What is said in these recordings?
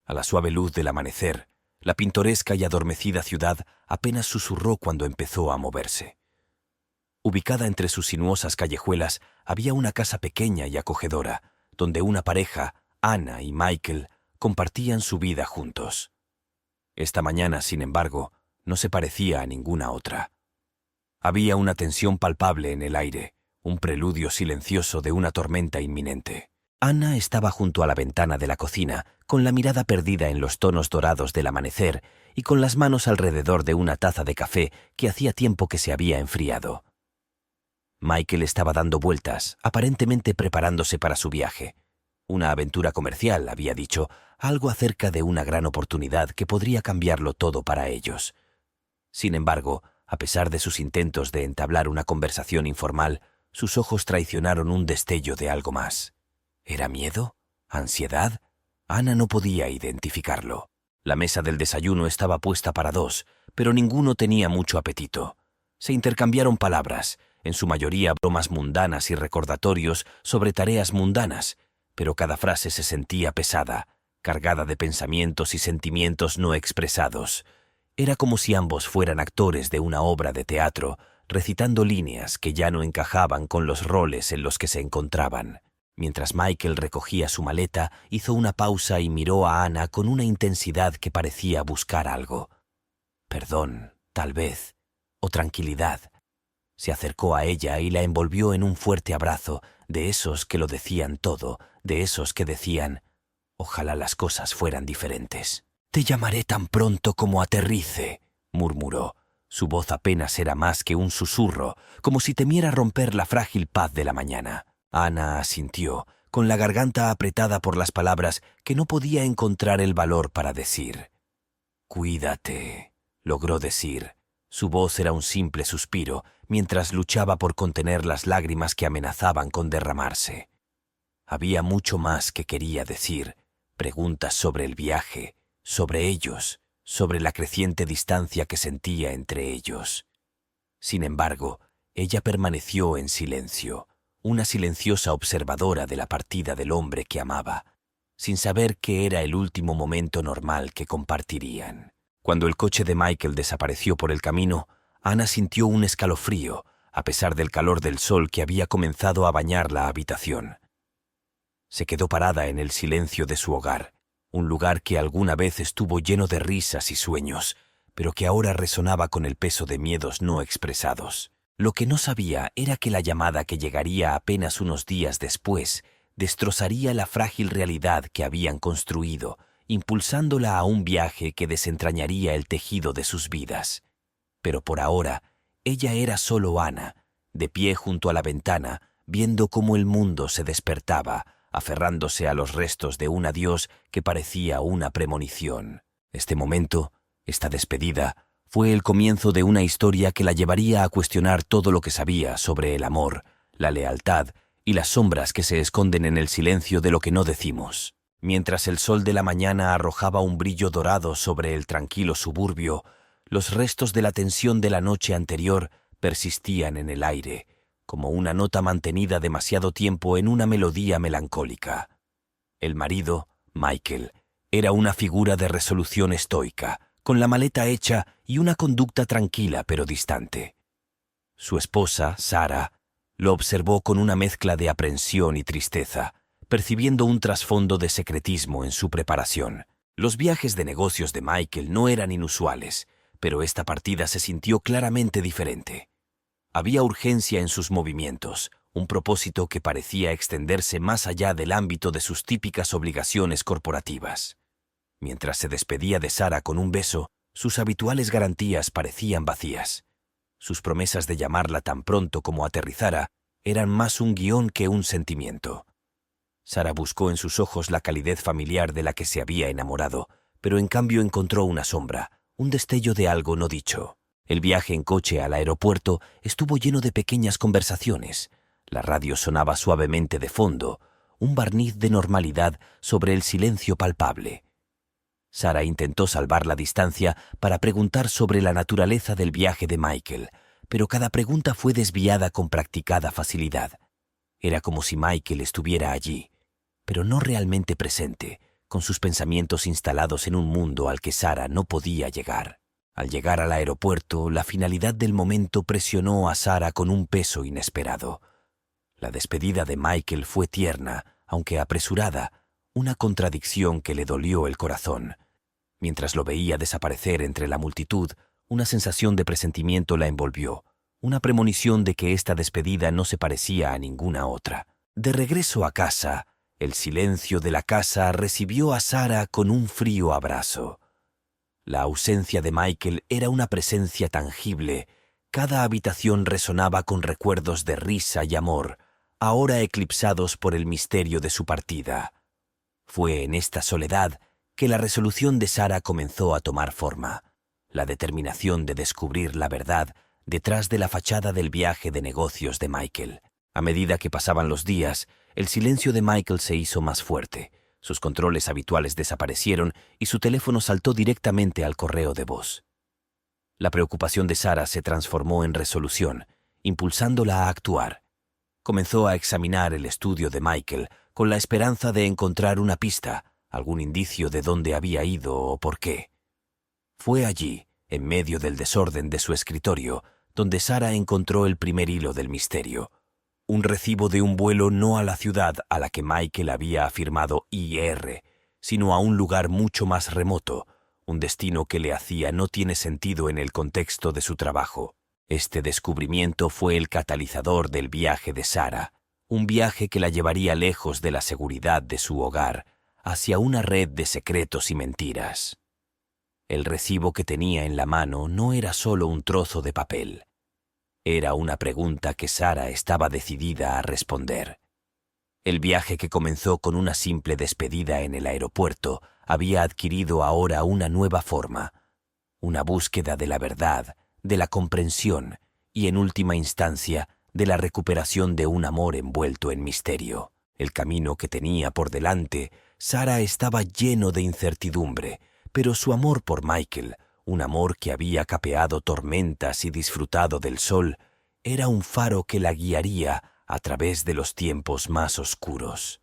A la suave luz del amanecer, la pintoresca y adormecida ciudad apenas susurró cuando empezó a moverse. Ubicada entre sus sinuosas callejuelas había una casa pequeña y acogedora, donde una pareja, Anna y Michael, compartían su vida juntos. Esta mañana, sin embargo, no se parecía a ninguna otra. Había una tensión palpable en el aire, un preludio silencioso de una tormenta inminente. Anna estaba junto a la ventana de la cocina, con la mirada perdida en los tonos dorados del amanecer y con las manos alrededor de una taza de café que hacía tiempo que se había enfriado. Michael estaba dando vueltas, aparentemente preparándose para su viaje. Una aventura comercial, había dicho, algo acerca de una gran oportunidad que podría cambiarlo todo para ellos. Sin embargo, a pesar de sus intentos de entablar una conversación informal, sus ojos traicionaron un destello de algo más. ¿Era miedo? ¿Ansiedad? Anna no podía identificarlo. La mesa del desayuno estaba puesta para dos, pero ninguno tenía mucho apetito. Se intercambiaron palabras, en su mayoría bromas mundanas y recordatorios sobre tareas mundanas, pero cada frase se sentía pesada, cargada de pensamientos y sentimientos no expresados. Era como si ambos fueran actores de una obra de teatro, recitando líneas que ya no encajaban con los roles en los que se encontraban. Mientras Michael recogía su maleta, hizo una pausa y miró a Anna con una intensidad que parecía buscar algo. Perdón, tal vez, o tranquilidad. Se acercó a ella y la envolvió en un fuerte abrazo, de esos que lo decían todo, de esos que decían, ojalá las cosas fueran diferentes. «Te llamaré tan pronto como aterrice», murmuró. Su voz apenas era más que un susurro, como si temiera romper la frágil paz de la mañana. Anna asintió, con la garganta apretada por las palabras que no podía encontrar el valor para decir. «Cuídate», logró decir. Su voz era un simple suspiro, mientras luchaba por contener las lágrimas que amenazaban con derramarse. Había mucho más que quería decir, preguntas sobre el viaje, sobre ellos, sobre la creciente distancia que sentía entre ellos. Sin embargo, ella permaneció en silencio, una silenciosa observadora de la partida del hombre que amaba, sin saber que era el último momento normal que compartirían. Cuando el coche de Michael desapareció por el camino, Anna sintió un escalofrío, a pesar del calor del sol que había comenzado a bañar la habitación. Se quedó parada en el silencio de su hogar, un lugar que alguna vez estuvo lleno de risas y sueños, pero que ahora resonaba con el peso de miedos no expresados. Lo que no sabía era que la llamada que llegaría apenas unos días después destrozaría la frágil realidad que habían construido, impulsándola a un viaje que desentrañaría el tejido de sus vidas. Pero por ahora, ella era solo Anna, de pie junto a la ventana, viendo cómo el mundo se despertaba, aferrándose a los restos de un adiós que parecía una premonición. Este momento, esta despedida, fue el comienzo de una historia que la llevaría a cuestionar todo lo que sabía sobre el amor, la lealtad y las sombras que se esconden en el silencio de lo que no decimos. Mientras el sol de la mañana arrojaba un brillo dorado sobre el tranquilo suburbio, los restos de la tensión de la noche anterior persistían en el aire, como una nota mantenida demasiado tiempo en una melodía melancólica. El marido, Michael, era una figura de resolución estoica, con la maleta hecha y una conducta tranquila pero distante. Su esposa, Sarah, lo observó con una mezcla de aprensión y tristeza, percibiendo un trasfondo de secretismo en su preparación. Los viajes de negocios de Michael no eran inusuales, pero esta partida se sintió claramente diferente. Había urgencia en sus movimientos, un propósito que parecía extenderse más allá del ámbito de sus típicas obligaciones corporativas. Mientras se despedía de Sarah con un beso, sus habituales garantías parecían vacías. Sus promesas de llamarla tan pronto como aterrizara eran más un guión que un sentimiento. Sarah buscó en sus ojos la calidez familiar de la que se había enamorado, pero en cambio encontró una sombra, un destello de algo no dicho. El viaje en coche al aeropuerto estuvo lleno de pequeñas conversaciones. La radio sonaba suavemente de fondo, un barniz de normalidad sobre el silencio palpable. Sarah intentó salvar la distancia para preguntar sobre la naturaleza del viaje de Michael, pero cada pregunta fue desviada con practicada facilidad. Era como si Michael estuviera allí, pero no realmente presente, con sus pensamientos instalados en un mundo al que Sara no podía llegar. Al llegar al aeropuerto, la finalidad del momento presionó a Sara con un peso inesperado. La despedida de Michael fue tierna, aunque apresurada, una contradicción que le dolió el corazón. Mientras lo veía desaparecer entre la multitud, una sensación de presentimiento la envolvió, una premonición de que esta despedida no se parecía a ninguna otra. De regreso a casa, el silencio de la casa recibió a Sara con un frío abrazo. La ausencia de Michael era una presencia tangible. Cada habitación resonaba con recuerdos de risa y amor, ahora eclipsados por el misterio de su partida. Fue en esta soledad que la resolución de Sara comenzó a tomar forma, la determinación de descubrir la verdad detrás de la fachada del viaje de negocios de Michael. A medida que pasaban los días, el silencio de Michael se hizo más fuerte. Sus controles habituales desaparecieron y su teléfono saltó directamente al correo de voz. La preocupación de Sara se transformó en resolución, impulsándola a actuar. Comenzó a examinar el estudio de Michael con la esperanza de encontrar una pista, algún indicio de dónde había ido o por qué. Fue allí, en medio del desorden de su escritorio, donde Sara encontró el primer hilo del misterio. Un recibo de un vuelo no a la ciudad a la que Michael había afirmado ir, sino a un lugar mucho más remoto, un destino que le hacía no tiene sentido en el contexto de su trabajo. Este descubrimiento fue el catalizador del viaje de Sara, un viaje que la llevaría lejos de la seguridad de su hogar, hacia una red de secretos y mentiras. El recibo que tenía en la mano no era solo un trozo de papel. Era una pregunta que Sara estaba decidida a responder. El viaje que comenzó con una simple despedida en el aeropuerto había adquirido ahora una nueva forma, una búsqueda de la verdad, de la comprensión y, en última instancia, de la recuperación de un amor envuelto en misterio. El camino que tenía por delante, Sara estaba lleno de incertidumbre, pero su amor por Michael, un amor que había capeado tormentas y disfrutado del sol, era un faro que la guiaría a través de los tiempos más oscuros.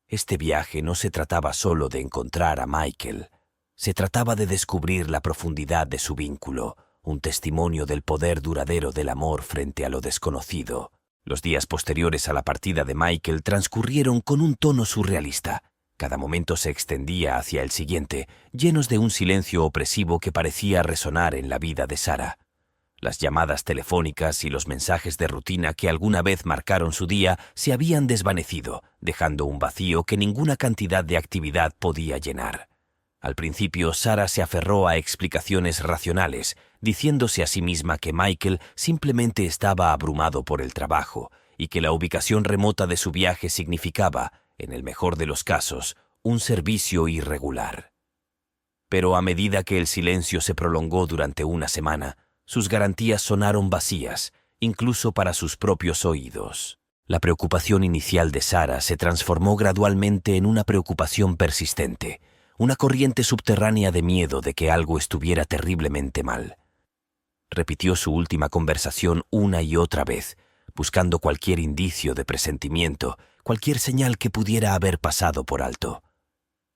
Este viaje no se trataba solo de encontrar a Michael, se trataba de descubrir la profundidad de su vínculo, un testimonio del poder duradero del amor frente a lo desconocido. Los días posteriores a la partida de Michael transcurrieron con un tono surrealista. Cada momento se extendía hacia el siguiente, llenos de un silencio opresivo que parecía resonar en la vida de Sara. Las llamadas telefónicas y los mensajes de rutina que alguna vez marcaron su día se habían desvanecido, dejando un vacío que ninguna cantidad de actividad podía llenar. Al principio, Sara se aferró a explicaciones racionales, diciéndose a sí misma que Michael simplemente estaba abrumado por el trabajo y que la ubicación remota de su viaje significaba, en el mejor de los casos, un servicio irregular. Pero a medida que el silencio se prolongó durante una semana, sus garantías sonaron vacías, incluso para sus propios oídos. La preocupación inicial de Sara se transformó gradualmente en una preocupación persistente, una corriente subterránea de miedo de que algo estuviera terriblemente mal. Repitió su última conversación una y otra vez, buscando cualquier indicio de presentimiento, cualquier señal que pudiera haber pasado por alto.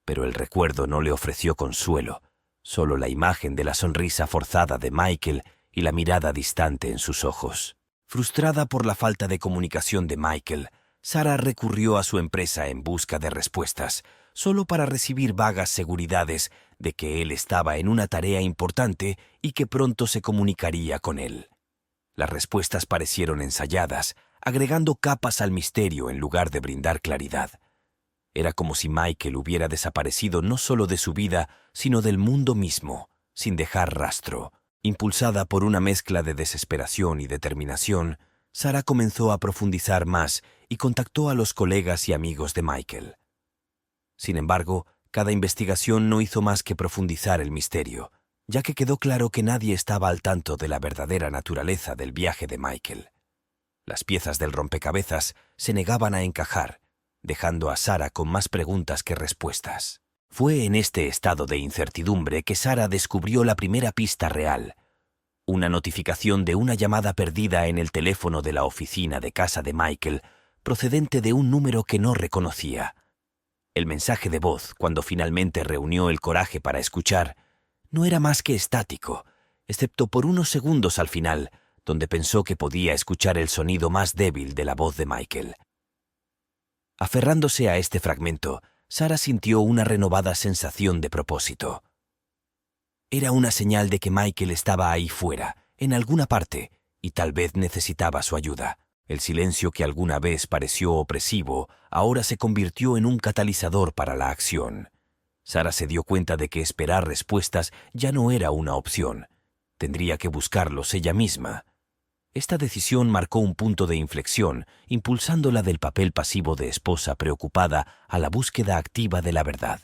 Pero el recuerdo no le ofreció consuelo, solo la imagen de la sonrisa forzada de Michael y la mirada distante en sus ojos. Frustrada por la falta de comunicación de Michael, Sara recurrió a su empresa en busca de respuestas, solo para recibir vagas seguridades de que él estaba en una tarea importante y que pronto se comunicaría con él. Las respuestas parecieron ensayadas, agregando capas al misterio en lugar de brindar claridad. Era como si Michael hubiera desaparecido no solo de su vida, sino del mundo mismo, sin dejar rastro. Impulsada por una mezcla de desesperación y determinación, Sara comenzó a profundizar más y contactó a los colegas y amigos de Michael. Sin embargo, cada investigación no hizo más que profundizar el misterio, ya que quedó claro que nadie estaba al tanto de la verdadera naturaleza del viaje de Michael. Las piezas del rompecabezas se negaban a encajar, dejando a Sara con más preguntas que respuestas. Fue en este estado de incertidumbre que Sara descubrió la primera pista real, una notificación de una llamada perdida en el teléfono de la oficina de casa de Michael, procedente de un número que no reconocía. El mensaje de voz, cuando finalmente reunió el coraje para escuchar, no era más que estático, excepto por unos segundos al final, donde pensó que podía escuchar el sonido más débil de la voz de Michael. Aferrándose a este fragmento, Sarah sintió una renovada sensación de propósito. Era una señal de que Michael estaba ahí fuera, en alguna parte, y tal vez necesitaba su ayuda. El silencio que alguna vez pareció opresivo, ahora se convirtió en un catalizador para la acción. Sarah se dio cuenta de que esperar respuestas ya no era una opción. Tendría que buscarlos ella misma. Esta decisión marcó un punto de inflexión, impulsándola del papel pasivo de esposa preocupada a la búsqueda activa de la verdad.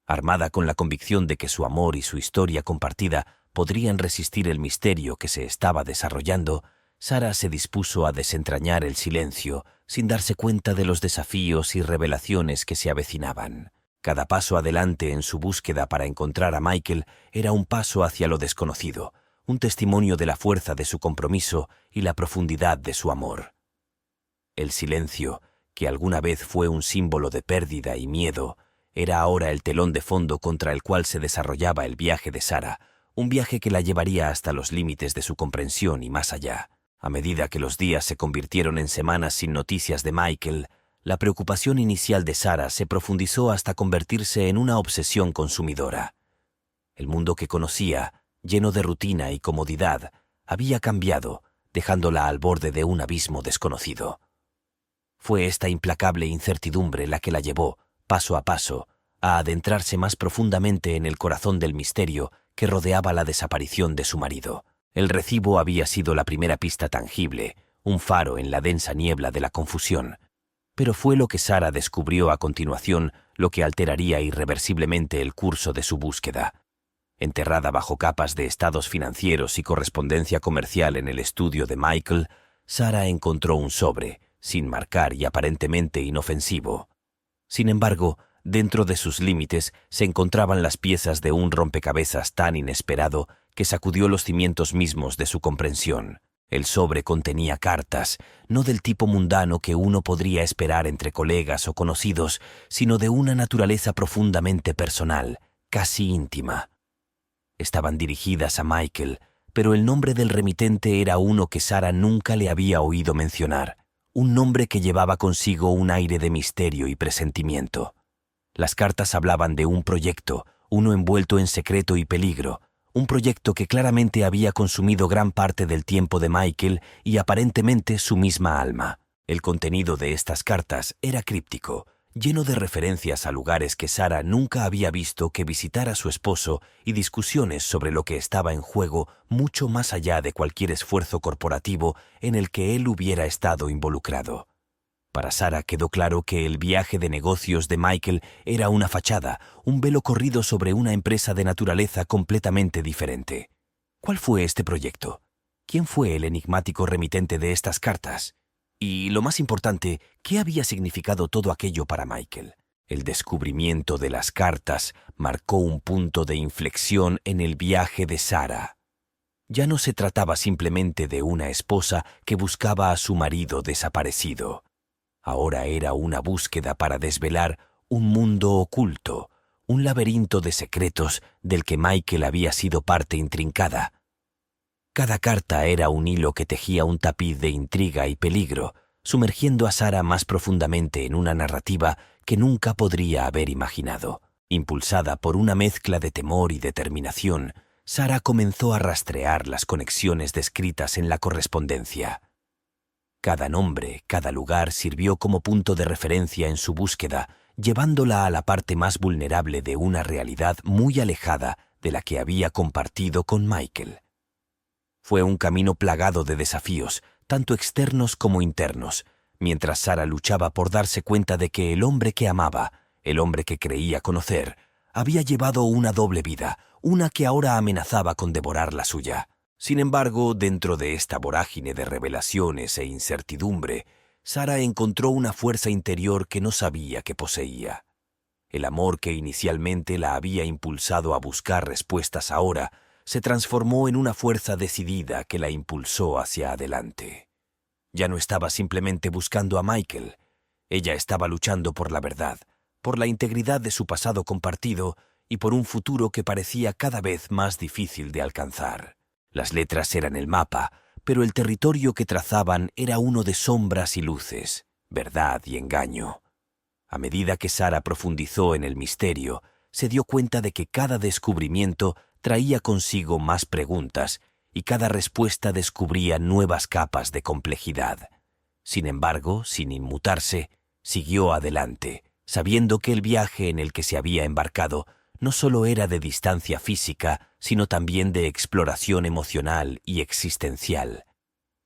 Armada con la convicción de que su amor y su historia compartida podrían resistir el misterio que se estaba desarrollando, Sarah se dispuso a desentrañar el silencio sin darse cuenta de los desafíos y revelaciones que se avecinaban. Cada paso adelante en su búsqueda para encontrar a Michael era un paso hacia lo desconocido, un testimonio de la fuerza de su compromiso y la profundidad de su amor. El silencio, que alguna vez fue un símbolo de pérdida y miedo, era ahora el telón de fondo contra el cual se desarrollaba el viaje de Sarah, un viaje que la llevaría hasta los límites de su comprensión y más allá. A medida que los días se convirtieron en semanas sin noticias de Michael, la preocupación inicial de Sarah se profundizó hasta convertirse en una obsesión consumidora. El mundo que conocía, lleno de rutina y comodidad, había cambiado, dejándola al borde de un abismo desconocido. Fue esta implacable incertidumbre la que la llevó, paso a paso, a adentrarse más profundamente en el corazón del misterio que rodeaba la desaparición de su marido. El recibo había sido la primera pista tangible, un faro en la densa niebla de la confusión. Pero fue lo que Sarah descubrió a continuación lo que alteraría irreversiblemente el curso de su búsqueda. Enterrada bajo capas de estados financieros y correspondencia comercial en el estudio de Michael, Sarah encontró un sobre, sin marcar y aparentemente inofensivo. Sin embargo, dentro de sus límites se encontraban las piezas de un rompecabezas tan inesperado que sacudió los cimientos mismos de su comprensión. El sobre contenía cartas, no del tipo mundano que uno podría esperar entre colegas o conocidos, sino de una naturaleza profundamente personal, casi íntima. Estaban dirigidas a Michael, pero el nombre del remitente era uno que Sarah nunca le había oído mencionar, un nombre que llevaba consigo un aire de misterio y presentimiento. Las cartas hablaban de un proyecto, uno envuelto en secreto y peligro, un proyecto que claramente había consumido gran parte del tiempo de Michael y aparentemente su misma alma. El contenido de estas cartas era críptico, lleno de referencias a lugares que Sarah nunca había visto que visitar a su esposo y discusiones sobre lo que estaba en juego mucho más allá de cualquier esfuerzo corporativo en el que él hubiera estado involucrado. Para Sarah quedó claro que el viaje de negocios de Michael era una fachada, un velo corrido sobre una empresa de naturaleza completamente diferente. ¿Cuál fue este proyecto? ¿Quién fue el enigmático remitente de estas cartas? Y, lo más importante, ¿qué había significado todo aquello para Michael? El descubrimiento de las cartas marcó un punto de inflexión en el viaje de Sarah. Ya no se trataba simplemente de una esposa que buscaba a su marido desaparecido. Ahora era una búsqueda para desvelar un mundo oculto, un laberinto de secretos del que Michael había sido parte intrincada. Cada carta era un hilo que tejía un tapiz de intriga y peligro, sumergiendo a Sarah más profundamente en una narrativa que nunca podría haber imaginado. Impulsada por una mezcla de temor y determinación, Sarah comenzó a rastrear las conexiones descritas en la correspondencia. Cada nombre, cada lugar sirvió como punto de referencia en su búsqueda, llevándola a la parte más vulnerable de una realidad muy alejada de la que había compartido con Michael. Fue un camino plagado de desafíos, tanto externos como internos, mientras Sarah luchaba por darse cuenta de que el hombre que amaba, el hombre que creía conocer, había llevado una doble vida, una que ahora amenazaba con devorar la suya. Sin embargo, dentro de esta vorágine de revelaciones e incertidumbre, Sarah encontró una fuerza interior que no sabía que poseía. El amor que inicialmente la había impulsado a buscar respuestas ahora se transformó en una fuerza decidida que la impulsó hacia adelante. Ya no estaba simplemente buscando a Michael, ella estaba luchando por la verdad, por la integridad de su pasado compartido y por un futuro que parecía cada vez más difícil de alcanzar. Las letras eran el mapa, pero el territorio que trazaban era uno de sombras y luces, verdad y engaño. A medida que Sarah profundizó en el misterio, se dio cuenta de que cada descubrimiento traía consigo más preguntas y cada respuesta descubría nuevas capas de complejidad. Sin embargo, sin inmutarse, siguió adelante, sabiendo que el viaje en el que se había embarcado no solo era de distancia física, sino también de exploración emocional y existencial.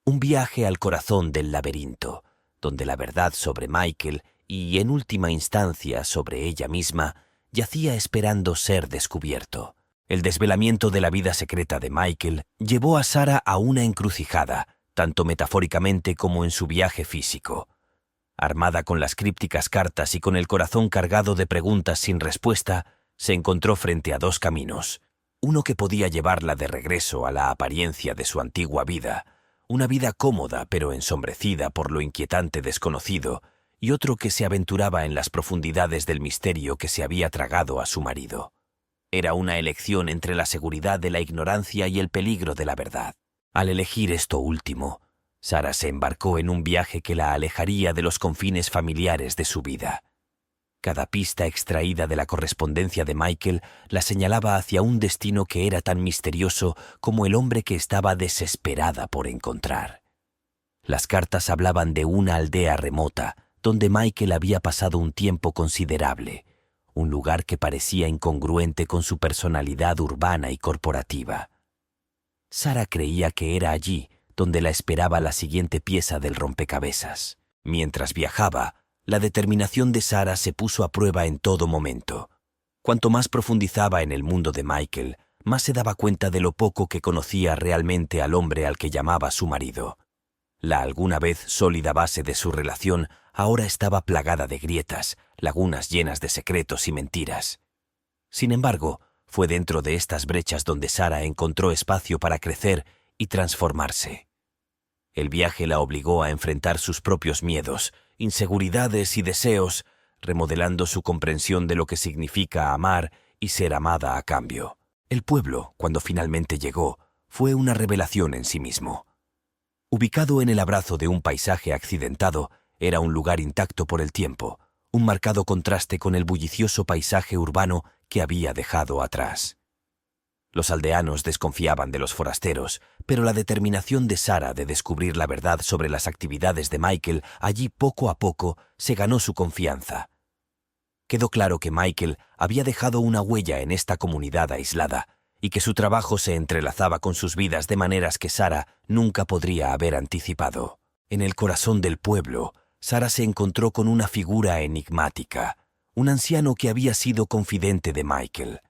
Un viaje al corazón del laberinto, donde la verdad sobre Michael y, en última instancia, sobre ella misma, yacía esperando ser descubierto. El desvelamiento de la vida secreta de Michael llevó a Sarah a una encrucijada, tanto metafóricamente como en su viaje físico. Armada con las crípticas cartas y con el corazón cargado de preguntas sin respuesta, se encontró frente a dos caminos. Uno que podía llevarla de regreso a la apariencia de su antigua vida, una vida cómoda pero ensombrecida por lo inquietante desconocido, y otro que se aventuraba en las profundidades del misterio que se había tragado a su marido. Era una elección entre la seguridad de la ignorancia y el peligro de la verdad. Al elegir esto último, Sarah se embarcó en un viaje que la alejaría de los confines familiares de su vida. Cada pista extraída de la correspondencia de Michael la señalaba hacia un destino que era tan misterioso como el hombre que estaba desesperada por encontrar. Las cartas hablaban de una aldea remota, donde Michael había pasado un tiempo considerable, un lugar que parecía incongruente con su personalidad urbana y corporativa. Sarah creía que era allí donde la esperaba la siguiente pieza del rompecabezas. Mientras viajaba, la determinación de Sarah se puso a prueba en todo momento. Cuanto más profundizaba en el mundo de Michael, más se daba cuenta de lo poco que conocía realmente al hombre al que llamaba su marido. La alguna vez sólida base de su relación ahora estaba plagada de grietas, lagunas llenas de secretos y mentiras. Sin embargo, fue dentro de estas brechas donde Sarah encontró espacio para crecer y transformarse. El viaje la obligó a enfrentar sus propios miedos, inseguridades y deseos, remodelando su comprensión de lo que significa amar y ser amada a cambio. El pueblo, cuando finalmente llegó, fue una revelación en sí mismo. Ubicado en el abrazo de un paisaje accidentado, era un lugar intacto por el tiempo, un marcado contraste con el bullicioso paisaje urbano que había dejado atrás. Los aldeanos desconfiaban de los forasteros, pero la determinación de Sarah de descubrir la verdad sobre las actividades de Michael allí poco a poco se ganó su confianza. Quedó claro que Michael había dejado una huella en esta comunidad aislada y que su trabajo se entrelazaba con sus vidas de maneras que Sarah nunca podría haber anticipado. En el corazón del pueblo, Sarah se encontró con una figura enigmática, un anciano que había sido confidente de Michael.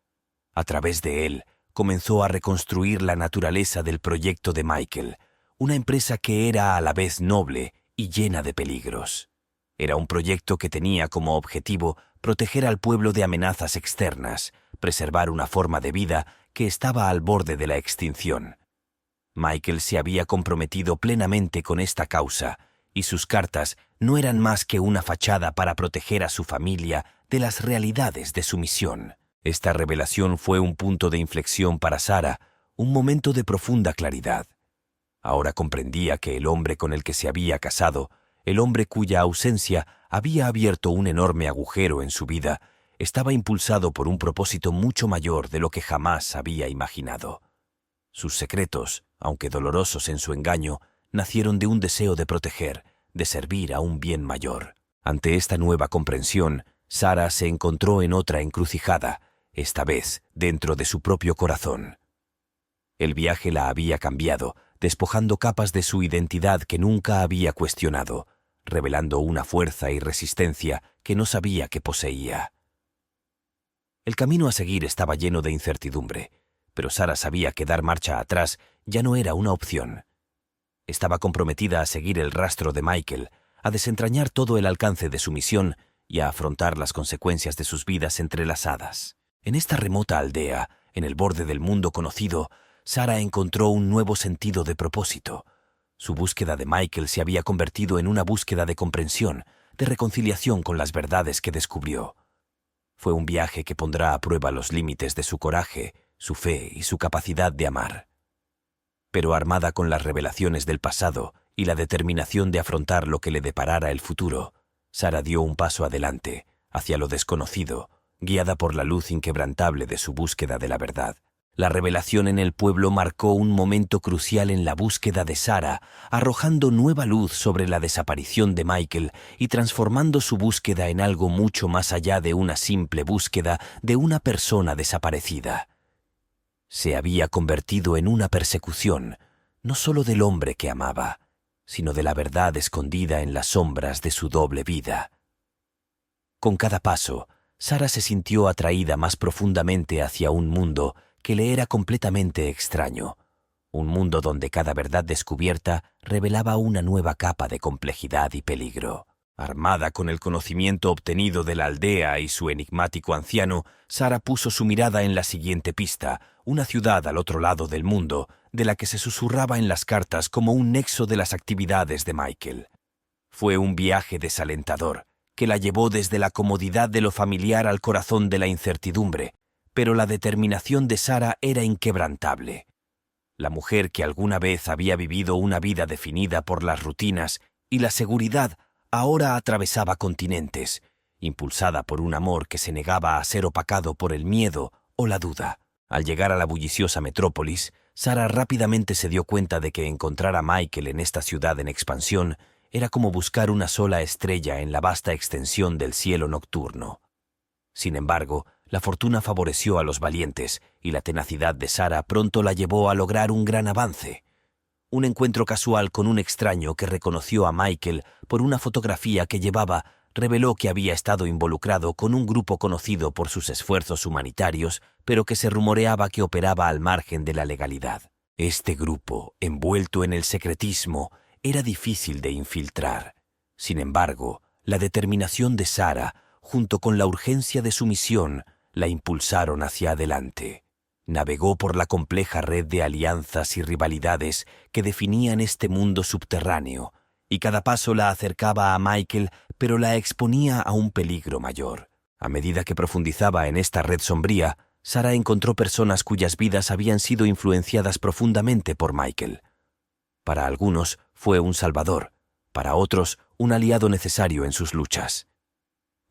A través de él, comenzó a reconstruir la naturaleza del proyecto de Michael, una empresa que era a la vez noble y llena de peligros. Era un proyecto que tenía como objetivo proteger al pueblo de amenazas externas, preservar una forma de vida que estaba al borde de la extinción. Michael se había comprometido plenamente con esta causa, y sus cartas no eran más que una fachada para proteger a su familia de las realidades de su misión. Esta revelación fue un punto de inflexión para Sarah, un momento de profunda claridad. Ahora comprendía que el hombre con el que se había casado, el hombre cuya ausencia había abierto un enorme agujero en su vida, estaba impulsado por un propósito mucho mayor de lo que jamás había imaginado. Sus secretos, aunque dolorosos en su engaño, nacieron de un deseo de proteger, de servir a un bien mayor. Ante esta nueva comprensión, Sarah se encontró en otra encrucijada, esta vez dentro de su propio corazón. El viaje la había cambiado, despojando capas de su identidad que nunca había cuestionado, revelando una fuerza y resistencia que no sabía que poseía. El camino a seguir estaba lleno de incertidumbre, pero Sarah sabía que dar marcha atrás ya no era una opción. Estaba comprometida a seguir el rastro de Michael, a desentrañar todo el alcance de su misión y a afrontar las consecuencias de sus vidas entrelazadas. En esta remota aldea, en el borde del mundo conocido, Sarah encontró un nuevo sentido de propósito. Su búsqueda de Michael se había convertido en una búsqueda de comprensión, de reconciliación con las verdades que descubrió. Fue un viaje que pondrá a prueba los límites de su coraje, su fe y su capacidad de amar. Pero armada con las revelaciones del pasado y la determinación de afrontar lo que le deparara el futuro, Sara dio un paso adelante, hacia lo desconocido, guiada por la luz inquebrantable de su búsqueda de la verdad. La revelación en el pueblo marcó un momento crucial en la búsqueda de Sara, arrojando nueva luz sobre la desaparición de Michael y transformando su búsqueda en algo mucho más allá de una simple búsqueda de una persona desaparecida. Se había convertido en una persecución, no solo del hombre que amaba, sino de la verdad escondida en las sombras de su doble vida. Con cada paso, Sara se sintió atraída más profundamente hacia un mundo que le era completamente extraño, un mundo donde cada verdad descubierta revelaba una nueva capa de complejidad y peligro. Armada con el conocimiento obtenido de la aldea y su enigmático anciano, Sara puso su mirada en la siguiente pista, una ciudad al otro lado del mundo, de la que se susurraba en las cartas como un nexo de las actividades de Michael. Fue un viaje desalentador, que la llevó desde la comodidad de lo familiar al corazón de la incertidumbre, pero la determinación de Sara era inquebrantable. La mujer que alguna vez había vivido una vida definida por las rutinas y la seguridad ahora atravesaba continentes, impulsada por un amor que se negaba a ser opacado por el miedo o la duda. Al llegar a la bulliciosa metrópolis, Sara rápidamente se dio cuenta de que encontrar a Michael en esta ciudad en expansión era como buscar una sola estrella en la vasta extensión del cielo nocturno. Sin embargo, la fortuna favoreció a los valientes y la tenacidad de Sara pronto la llevó a lograr un gran avance. Un encuentro casual con un extraño que reconoció a Michael por una fotografía que llevaba reveló que había estado involucrado con un grupo conocido por sus esfuerzos humanitarios, pero que se rumoreaba que operaba al margen de la legalidad. Este grupo, envuelto en el secretismo, era difícil de infiltrar. Sin embargo, la determinación de Sara, junto con la urgencia de su misión, la impulsaron hacia adelante. Navegó por la compleja red de alianzas y rivalidades que definían este mundo subterráneo, y cada paso la acercaba a Michael, pero la exponía a un peligro mayor. A medida que profundizaba en esta red sombría, Sara encontró personas cuyas vidas habían sido influenciadas profundamente por Michael. Para algunos fue un salvador, para otros un aliado necesario en sus luchas.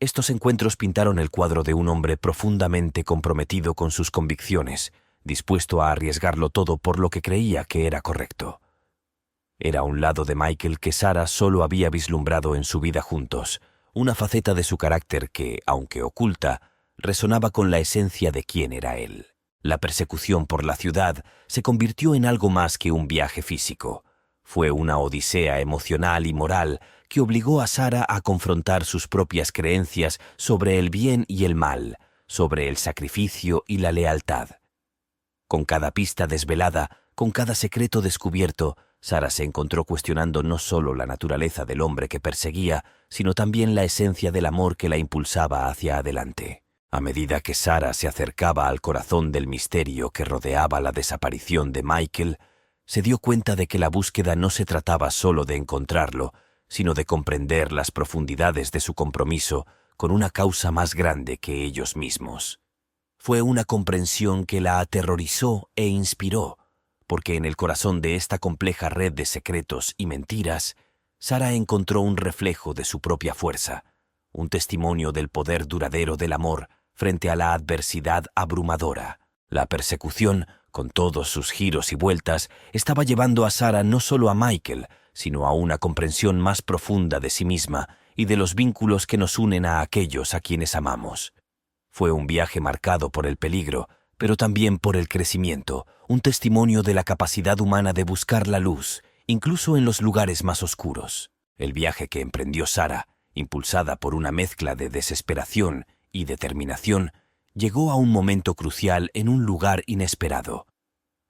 Estos encuentros pintaron el cuadro de un hombre profundamente comprometido con sus convicciones, dispuesto a arriesgarlo todo por lo que creía que era correcto. Era un lado de Michael que Sara solo había vislumbrado en su vida juntos, una faceta de su carácter que, aunque oculta, resonaba con la esencia de quién era él. La persecución por la ciudad se convirtió en algo más que un viaje físico. Fue una odisea emocional y moral que obligó a Sara a confrontar sus propias creencias sobre el bien y el mal, sobre el sacrificio y la lealtad. Con cada pista desvelada, con cada secreto descubierto, Sara se encontró cuestionando no solo la naturaleza del hombre que perseguía, sino también la esencia del amor que la impulsaba hacia adelante. A medida que Sara se acercaba al corazón del misterio que rodeaba la desaparición de Michael, se dio cuenta de que la búsqueda no se trataba solo de encontrarlo, sino de comprender las profundidades de su compromiso con una causa más grande que ellos mismos. Fue una comprensión que la aterrorizó e inspiró, porque en el corazón de esta compleja red de secretos y mentiras, Sara encontró un reflejo de su propia fuerza, un testimonio del poder duradero del amor frente a la adversidad abrumadora. La persecución, con todos sus giros y vueltas, estaba llevando a Sara no solo a Michael, sino a una comprensión más profunda de sí misma y de los vínculos que nos unen a aquellos a quienes amamos. Fue un viaje marcado por el peligro, pero también por el crecimiento, un testimonio de la capacidad humana de buscar la luz, incluso en los lugares más oscuros. El viaje que emprendió Sara, impulsada por una mezcla de desesperación y determinación, llegó a un momento crucial en un lugar inesperado.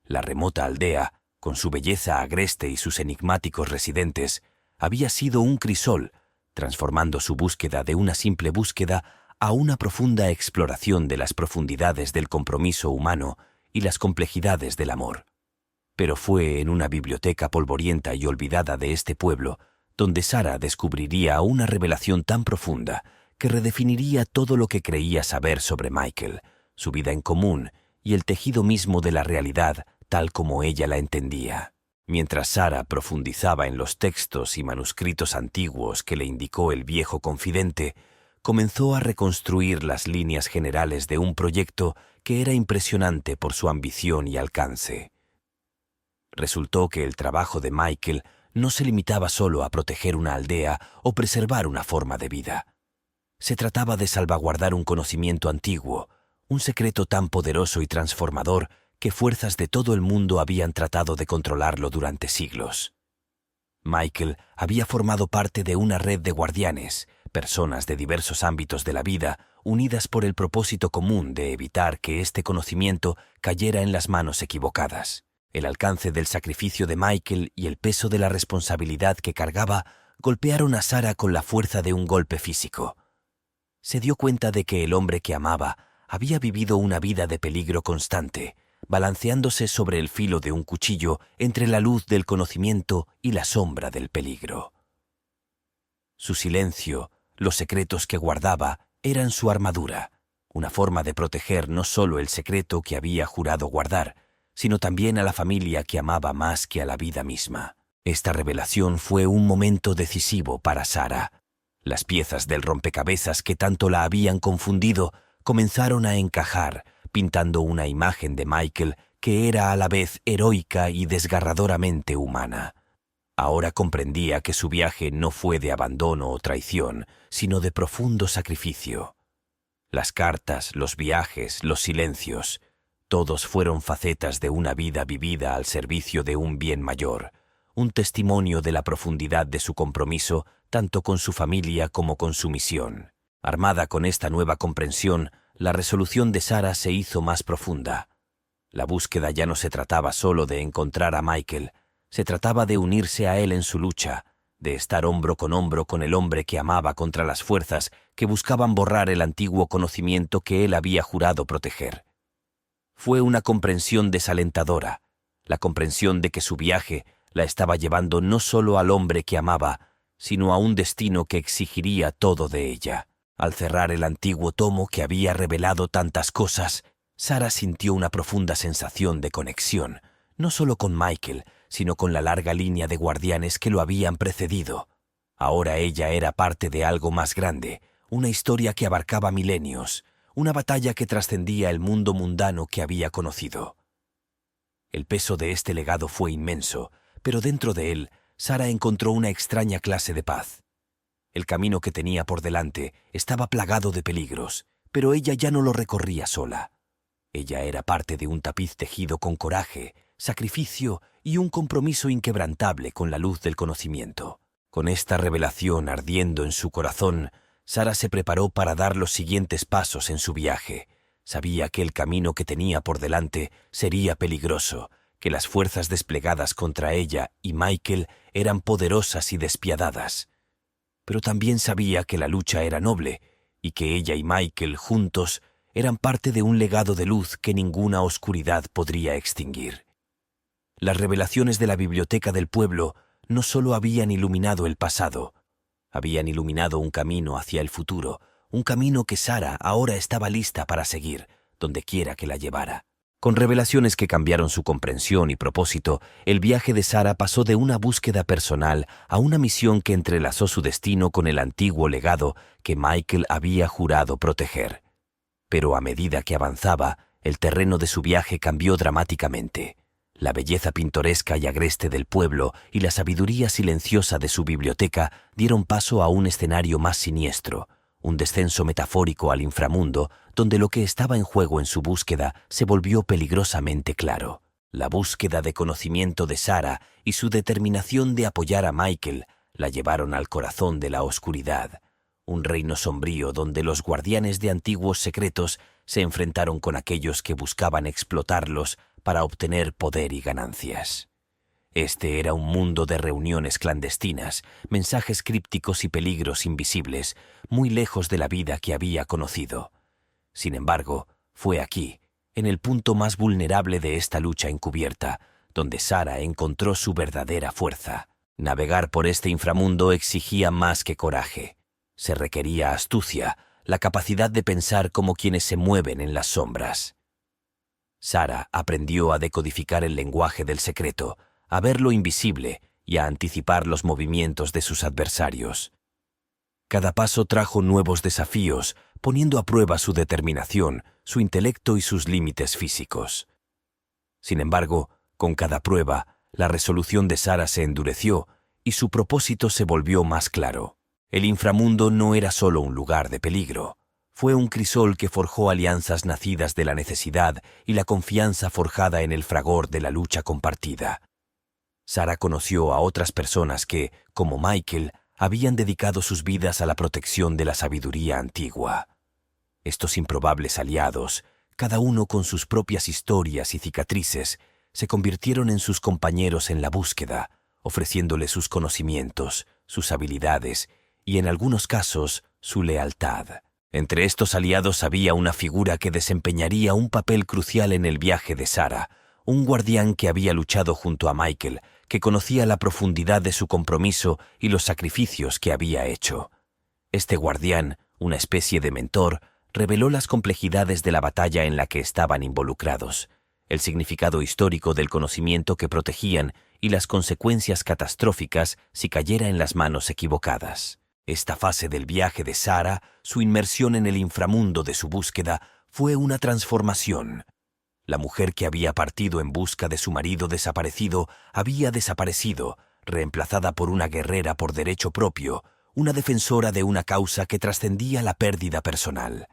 La remota aldea, con su belleza agreste y sus enigmáticos residentes, había sido un crisol, transformando su búsqueda de una simple búsqueda a una profunda exploración de las profundidades del compromiso humano y las complejidades del amor. Pero fue en una biblioteca polvorienta y olvidada de este pueblo donde Sara descubriría una revelación tan profunda que redefiniría todo lo que creía saber sobre Michael, su vida en común y el tejido mismo de la realidad tal como ella la entendía. Mientras Sarah profundizaba en los textos y manuscritos antiguos que le indicó el viejo confidente, comenzó a reconstruir las líneas generales de un proyecto que era impresionante por su ambición y alcance. Resultó que el trabajo de Michael no se limitaba solo a proteger una aldea o preservar una forma de vida. Se trataba de salvaguardar un conocimiento antiguo, un secreto tan poderoso y transformador que fuerzas de todo el mundo habían tratado de controlarlo durante siglos. Michael había formado parte de una red de guardianes, personas de diversos ámbitos de la vida, unidas por el propósito común de evitar que este conocimiento cayera en las manos equivocadas. El alcance del sacrificio de Michael y el peso de la responsabilidad que cargaba golpearon a Sarah con la fuerza de un golpe físico. Se dio cuenta de que el hombre que amaba había vivido una vida de peligro constante, balanceándose sobre el filo de un cuchillo entre la luz del conocimiento y la sombra del peligro. Su silencio, los secretos que guardaba, eran su armadura, una forma de proteger no solo el secreto que había jurado guardar, sino también a la familia que amaba más que a la vida misma. Esta revelación fue un momento decisivo para Sarah. Las piezas del rompecabezas que tanto la habían confundido comenzaron a encajar, pintando una imagen de Michael que era a la vez heroica y desgarradoramente humana. Ahora comprendía que su viaje no fue de abandono o traición, sino de profundo sacrificio. Las cartas, los viajes, los silencios, todos fueron facetas de una vida vivida al servicio de un bien mayor, un testimonio de la profundidad de su compromiso tanto con su familia como con su misión. Armada con esta nueva comprensión, la resolución de Sarah se hizo más profunda. La búsqueda ya no se trataba solo de encontrar a Michael, se trataba de unirse a él en su lucha, de estar hombro con el hombre que amaba contra las fuerzas que buscaban borrar el antiguo conocimiento que él había jurado proteger. Fue una comprensión desalentadora, la comprensión de que su viaje la estaba llevando no solo al hombre que amaba, sino a un destino que exigiría todo de ella. Al cerrar el antiguo tomo que había revelado tantas cosas, Sarah sintió una profunda sensación de conexión, no solo con Michael, sino con la larga línea de guardianes que lo habían precedido. Ahora ella era parte de algo más grande, una historia que abarcaba milenios, una batalla que trascendía el mundo mundano que había conocido. El peso de este legado fue inmenso, pero dentro de él, Sarah encontró una extraña clase de paz. El camino que tenía por delante estaba plagado de peligros, pero ella ya no lo recorría sola. Ella era parte de un tapiz tejido con coraje, sacrificio y un compromiso inquebrantable con la luz del conocimiento. Con esta revelación ardiendo en su corazón, Sarah se preparó para dar los siguientes pasos en su viaje. Sabía que el camino que tenía por delante sería peligroso, que las fuerzas desplegadas contra ella y Michael eran poderosas y despiadadas. Pero también sabía que la lucha era noble y que ella y Michael juntos eran parte de un legado de luz que ninguna oscuridad podría extinguir. Las revelaciones de la biblioteca del pueblo no solo habían iluminado el pasado, habían iluminado un camino hacia el futuro, un camino que Sarah ahora estaba lista para seguir, donde quiera que la llevara. Con revelaciones que cambiaron su comprensión y propósito, el viaje de Sarah pasó de una búsqueda personal a una misión que entrelazó su destino con el antiguo legado que Michael había jurado proteger. Pero a medida que avanzaba, el terreno de su viaje cambió dramáticamente. La belleza pintoresca y agreste del pueblo y la sabiduría silenciosa de su biblioteca dieron paso a un escenario más siniestro, un descenso metafórico al inframundo, donde lo que estaba en juego en su búsqueda se volvió peligrosamente claro. La búsqueda de conocimiento de Sarah y su determinación de apoyar a Michael la llevaron al corazón de la oscuridad, un reino sombrío donde los guardianes de antiguos secretos se enfrentaron con aquellos que buscaban explotarlos para obtener poder y ganancias. Este era un mundo de reuniones clandestinas, mensajes crípticos y peligros invisibles, muy lejos de la vida que había conocido. Sin embargo, fue aquí, en el punto más vulnerable de esta lucha encubierta, donde Sarah encontró su verdadera fuerza. Navegar por este inframundo exigía más que coraje. Se requería astucia, la capacidad de pensar como quienes se mueven en las sombras. Sara aprendió a decodificar el lenguaje del secreto, a ver lo invisible y a anticipar los movimientos de sus adversarios. Cada paso trajo nuevos desafíos, poniendo a prueba su determinación, su intelecto y sus límites físicos. Sin embargo, con cada prueba, la resolución de Sara se endureció y su propósito se volvió más claro. El inframundo no era solo un lugar de peligro. Fue un crisol que forjó alianzas nacidas de la necesidad y la confianza forjada en el fragor de la lucha compartida. Sara conoció a otras personas que, como Michael, habían dedicado sus vidas a la protección de la sabiduría antigua. Estos improbables aliados, cada uno con sus propias historias y cicatrices, se convirtieron en sus compañeros en la búsqueda, ofreciéndole sus conocimientos, sus habilidades y, en algunos casos, su lealtad. Entre estos aliados había una figura que desempeñaría un papel crucial en el viaje de Sara, un guardián que había luchado junto a Michael, que conocía la profundidad de su compromiso y los sacrificios que había hecho. Este guardián, una especie de mentor, reveló las complejidades de la batalla en la que estaban involucrados, el significado histórico del conocimiento que protegían y las consecuencias catastróficas si cayera en las manos equivocadas. Esta fase del viaje de Sara, su inmersión en el inframundo de su búsqueda, fue una transformación. La mujer que había partido en busca de su marido desaparecido había desaparecido, reemplazada por una guerrera por derecho propio, una defensora de una causa que trascendía la pérdida personal.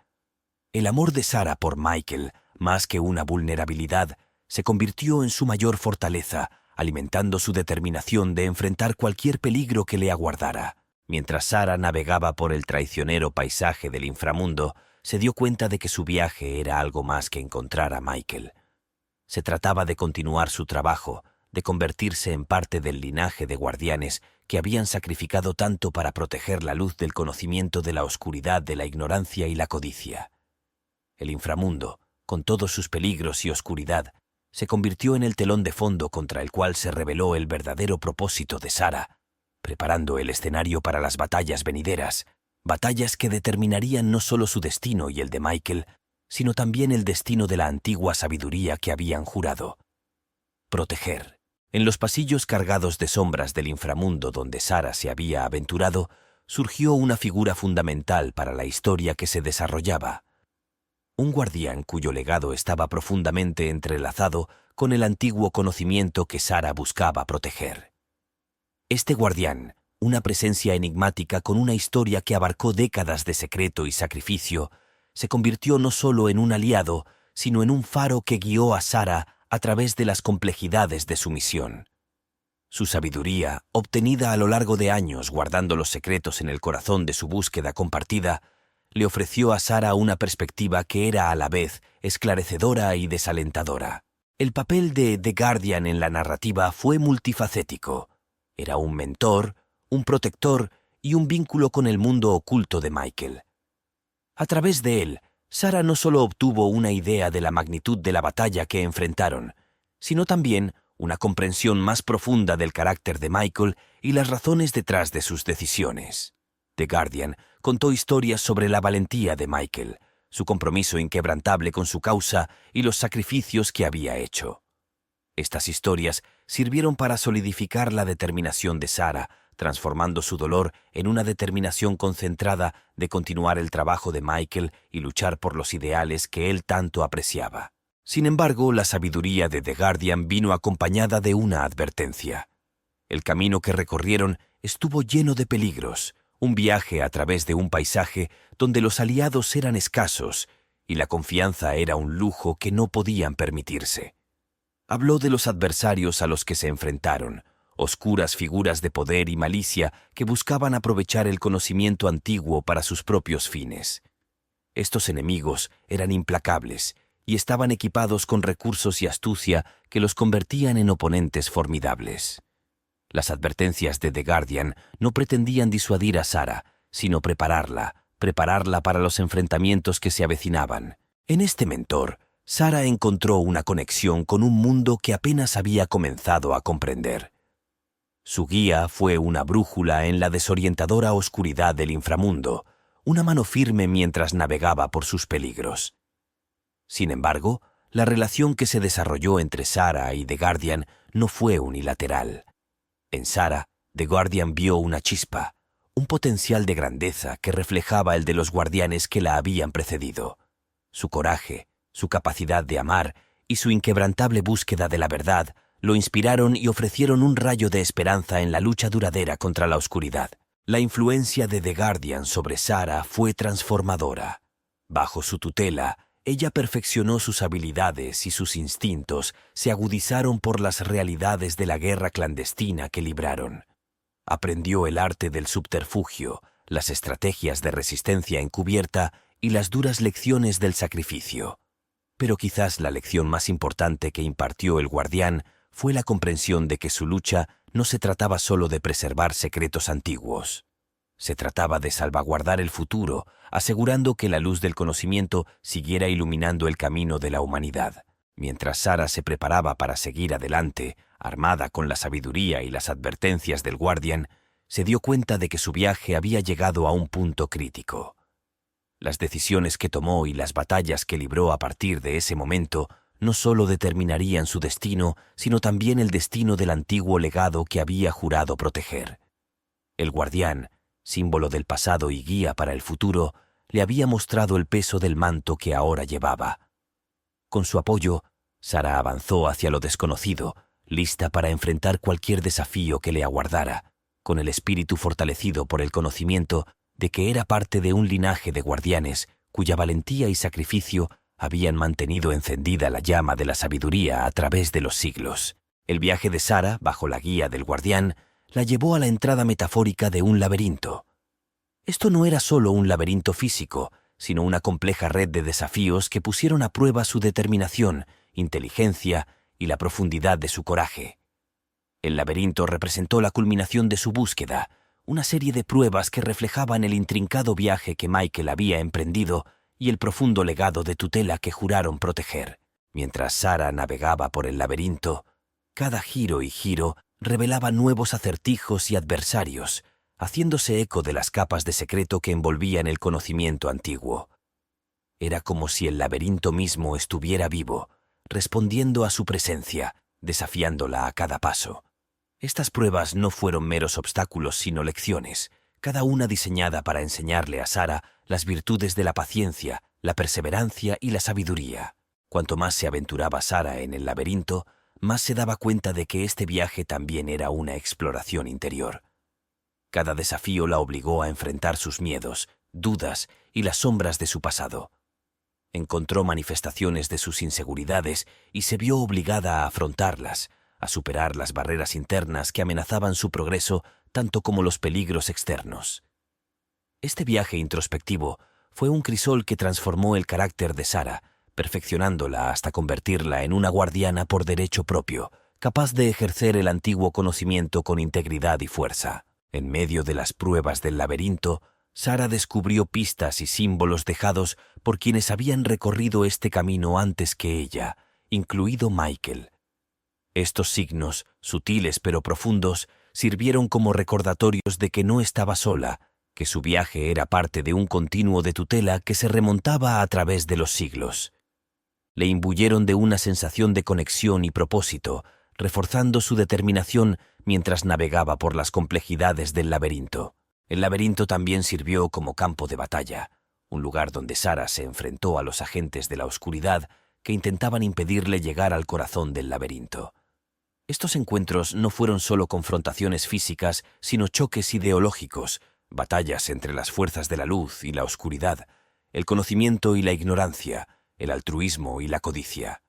El amor de Sara por Michael, más que una vulnerabilidad, se convirtió en su mayor fortaleza, alimentando su determinación de enfrentar cualquier peligro que le aguardara. Mientras Sara navegaba por el traicionero paisaje del inframundo, se dio cuenta de que su viaje era algo más que encontrar a Michael. Se trataba de continuar su trabajo, de convertirse en parte del linaje de guardianes que habían sacrificado tanto para proteger la luz del conocimiento de la oscuridad de la ignorancia y la codicia. El inframundo, con todos sus peligros y oscuridad, se convirtió en el telón de fondo contra el cual se reveló el verdadero propósito de Sara, preparando el escenario para las batallas venideras, batallas que determinarían no solo su destino y el de Michael, sino también el destino de la antigua sabiduría que habían jurado. Proteger. En los pasillos cargados de sombras del inframundo donde Sara se había aventurado, surgió una figura fundamental para la historia que se desarrollaba. Un guardián cuyo legado estaba profundamente entrelazado con el antiguo conocimiento que Sara buscaba proteger. Este guardián, una presencia enigmática con una historia que abarcó décadas de secreto y sacrificio, se convirtió no solo en un aliado, sino en un faro que guió a Sara a través de las complejidades de su misión. Su sabiduría, obtenida a lo largo de años guardando los secretos en el corazón de su búsqueda compartida, le ofreció a Sara una perspectiva que era a la vez esclarecedora y desalentadora. El papel de The Guardian en la narrativa fue multifacético. Era un mentor, un protector y un vínculo con el mundo oculto de Michael. A través de él, Sara no solo obtuvo una idea de la magnitud de la batalla que enfrentaron, sino también una comprensión más profunda del carácter de Michael y las razones detrás de sus decisiones. The Guardian contó historias sobre la valentía de Michael, su compromiso inquebrantable con su causa y los sacrificios que había hecho. Estas historias sirvieron para solidificar la determinación de Sara, transformando su dolor en una determinación concentrada de continuar el trabajo de Michael y luchar por los ideales que él tanto apreciaba. Sin embargo, la sabiduría de The Guardian vino acompañada de una advertencia. El camino que recorrieron estuvo lleno de peligros, un viaje a través de un paisaje donde los aliados eran escasos y la confianza era un lujo que no podían permitirse. Habló de los adversarios a los que se enfrentaron, oscuras figuras de poder y malicia que buscaban aprovechar el conocimiento antiguo para sus propios fines. Estos enemigos eran implacables y estaban equipados con recursos y astucia que los convertían en oponentes formidables. Las advertencias de The Guardian no pretendían disuadir a Sara, sino prepararla para los enfrentamientos que se avecinaban. En este mentor, Sara encontró una conexión con un mundo que apenas había comenzado a comprender. Su guía fue una brújula en la desorientadora oscuridad del inframundo, una mano firme mientras navegaba por sus peligros. Sin embargo, la relación que se desarrolló entre Sarah y The Guardian no fue unilateral. En Sarah, The Guardian vio una chispa, un potencial de grandeza que reflejaba el de los guardianes que la habían precedido. Su coraje, su capacidad de amar y su inquebrantable búsqueda de la verdad lo inspiraron y ofrecieron un rayo de esperanza en la lucha duradera contra la oscuridad. La influencia de The Guardian sobre Sarah fue transformadora. Bajo su tutela, ella perfeccionó sus habilidades y sus instintos se agudizaron por las realidades de la guerra clandestina que libraron. Aprendió el arte del subterfugio, las estrategias de resistencia encubierta y las duras lecciones del sacrificio. Pero quizás la lección más importante que impartió el guardián fue la comprensión de que su lucha no se trataba solo de preservar secretos antiguos. Se trataba de salvaguardar el futuro, asegurando que la luz del conocimiento siguiera iluminando el camino de la humanidad. Mientras Sarah se preparaba para seguir adelante, armada con la sabiduría y las advertencias del guardián, se dio cuenta de que su viaje había llegado a un punto crítico. Las decisiones que tomó y las batallas que libró a partir de ese momento no solo determinarían su destino, sino también el destino del antiguo legado que había jurado proteger. El guardián, símbolo del pasado y guía para el futuro, le había mostrado el peso del manto que ahora llevaba. Con su apoyo, Sarah avanzó hacia lo desconocido, lista para enfrentar cualquier desafío que le aguardara, con el espíritu fortalecido por el conocimiento de que era parte de un linaje de guardianes cuya valentía y sacrificio habían mantenido encendida la llama de la sabiduría a través de los siglos. El viaje de Sarah, bajo la guía del guardián, la llevó a la entrada metafórica de un laberinto. Esto no era solo un laberinto físico, sino una compleja red de desafíos que pusieron a prueba su determinación, inteligencia y la profundidad de su coraje. El laberinto representó la culminación de su búsqueda, una serie de pruebas que reflejaban el intrincado viaje que Michael había emprendido y el profundo legado de tutela que juraron proteger. Mientras Sarah navegaba por el laberinto, cada giro y giro revelaba nuevos acertijos y adversarios, haciéndose eco de las capas de secreto que envolvían el conocimiento antiguo. Era como si el laberinto mismo estuviera vivo, respondiendo a su presencia, desafiándola a cada paso. Estas pruebas no fueron meros obstáculos, sino lecciones, cada una diseñada para enseñarle a Sarah las virtudes de la paciencia, la perseverancia y la sabiduría. Cuanto más se aventuraba Sarah en el laberinto, más se daba cuenta de que este viaje también era una exploración interior. Cada desafío la obligó a enfrentar sus miedos, dudas y las sombras de su pasado. Encontró manifestaciones de sus inseguridades y se vio obligada a afrontarlas, a superar las barreras internas que amenazaban su progreso tanto como los peligros externos. Este viaje introspectivo fue un crisol que transformó el carácter de Sarah, perfeccionándola hasta convertirla en una guardiana por derecho propio, capaz de ejercer el antiguo conocimiento con integridad y fuerza. En medio de las pruebas del laberinto, Sarah descubrió pistas y símbolos dejados por quienes habían recorrido este camino antes que ella, incluido Michael. Estos signos, sutiles pero profundos, sirvieron como recordatorios de que no estaba sola, que su viaje era parte de un continuo de tutela que se remontaba a través de los siglos. Le imbuyeron de una sensación de conexión y propósito, reforzando su determinación mientras navegaba por las complejidades del laberinto. El laberinto también sirvió como campo de batalla, un lugar donde Sarah se enfrentó a los agentes de la oscuridad que intentaban impedirle llegar al corazón del laberinto. Estos encuentros no fueron solo confrontaciones físicas, sino choques ideológicos, batallas entre las fuerzas de la luz y la oscuridad, el conocimiento y la ignorancia, el altruismo y la codicia.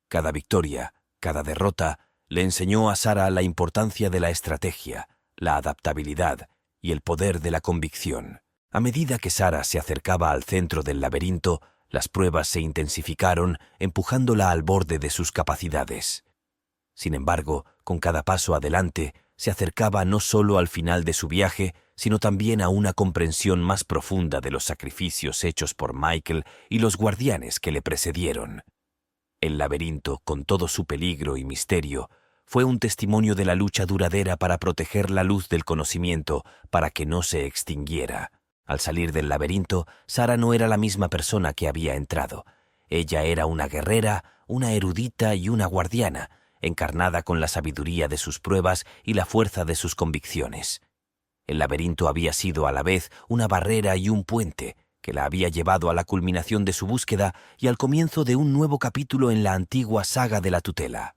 Cada victoria, cada derrota, le enseñó a Sarah la importancia de la estrategia, la adaptabilidad y el poder de la convicción. A medida que Sarah se acercaba al centro del laberinto, las pruebas se intensificaron, empujándola al borde de sus capacidades. Sin embargo, con cada paso adelante, se acercaba no solo al final de su viaje, sino también a una comprensión más profunda de los sacrificios hechos por Michael y los guardianes que le precedieron. El laberinto, con todo su peligro y misterio, fue un testimonio de la lucha duradera para proteger la luz del conocimiento para que no se extinguiera. Al salir del laberinto, Sara no era la misma persona que había entrado. Ella era una guerrera, una erudita y una guardiana, encarnada con la sabiduría de sus pruebas y la fuerza de sus convicciones. El laberinto había sido a la vez una barrera y un puente, que la había llevado a la culminación de su búsqueda y al comienzo de un nuevo capítulo en la antigua saga de la tutela.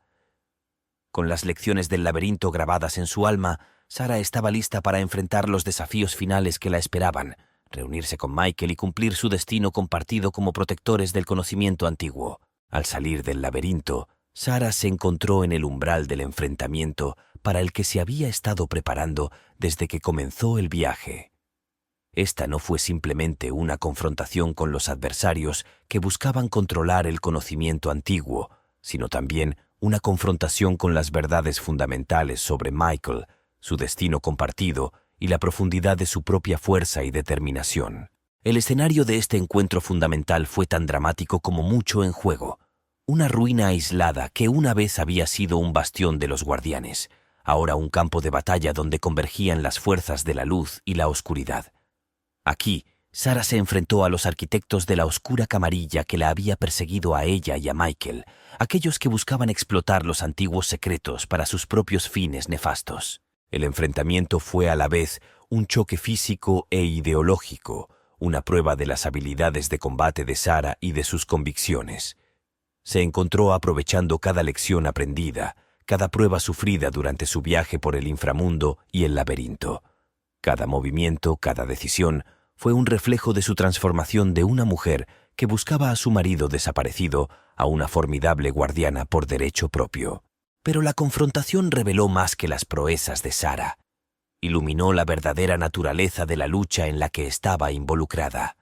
Con las lecciones del laberinto grabadas en su alma, Sara estaba lista para enfrentar los desafíos finales que la esperaban, reunirse con Michael y cumplir su destino compartido como protectores del conocimiento antiguo. Al salir del laberinto, Sara se encontró en el umbral del enfrentamiento para el que se había estado preparando desde que comenzó el viaje. Esta no fue simplemente una confrontación con los adversarios que buscaban controlar el conocimiento antiguo, sino también una confrontación con las verdades fundamentales sobre Michael, su destino compartido y la profundidad de su propia fuerza y determinación. El escenario de este encuentro fundamental fue tan dramático como mucho en juego. Una ruina aislada que una vez había sido un bastión de los guardianes, ahora un campo de batalla donde convergían las fuerzas de la luz y la oscuridad. Aquí, Sara se enfrentó a los arquitectos de la oscura camarilla que la había perseguido a ella y a Michael, aquellos que buscaban explotar los antiguos secretos para sus propios fines nefastos. El enfrentamiento fue a la vez un choque físico e ideológico, una prueba de las habilidades de combate de Sara y de sus convicciones. Se encontró aprovechando cada lección aprendida, cada prueba sufrida durante su viaje por el inframundo y el laberinto. Cada movimiento, cada decisión, fue un reflejo de su transformación de una mujer que buscaba a su marido desaparecido a una formidable guardiana por derecho propio. Pero la confrontación reveló más que las proezas de Sara. Iluminó la verdadera naturaleza de la lucha en la que estaba involucrada.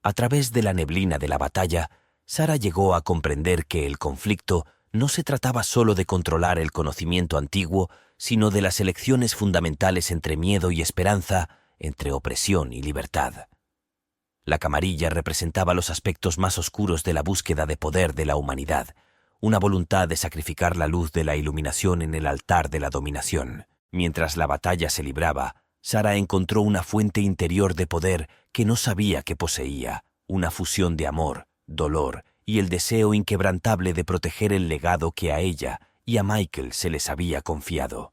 A través de la neblina de la batalla, Sara llegó a comprender que el conflicto no se trataba solo de controlar el conocimiento antiguo, sino de las elecciones fundamentales entre miedo y esperanza, entre opresión y libertad. La camarilla representaba los aspectos más oscuros de la búsqueda de poder de la humanidad, una voluntad de sacrificar la luz de la iluminación en el altar de la dominación. Mientras la batalla se libraba, Sara encontró una fuente interior de poder que no sabía que poseía, una fusión de amor, dolor y el deseo inquebrantable de proteger el legado que a ella y a Michael se les había confiado.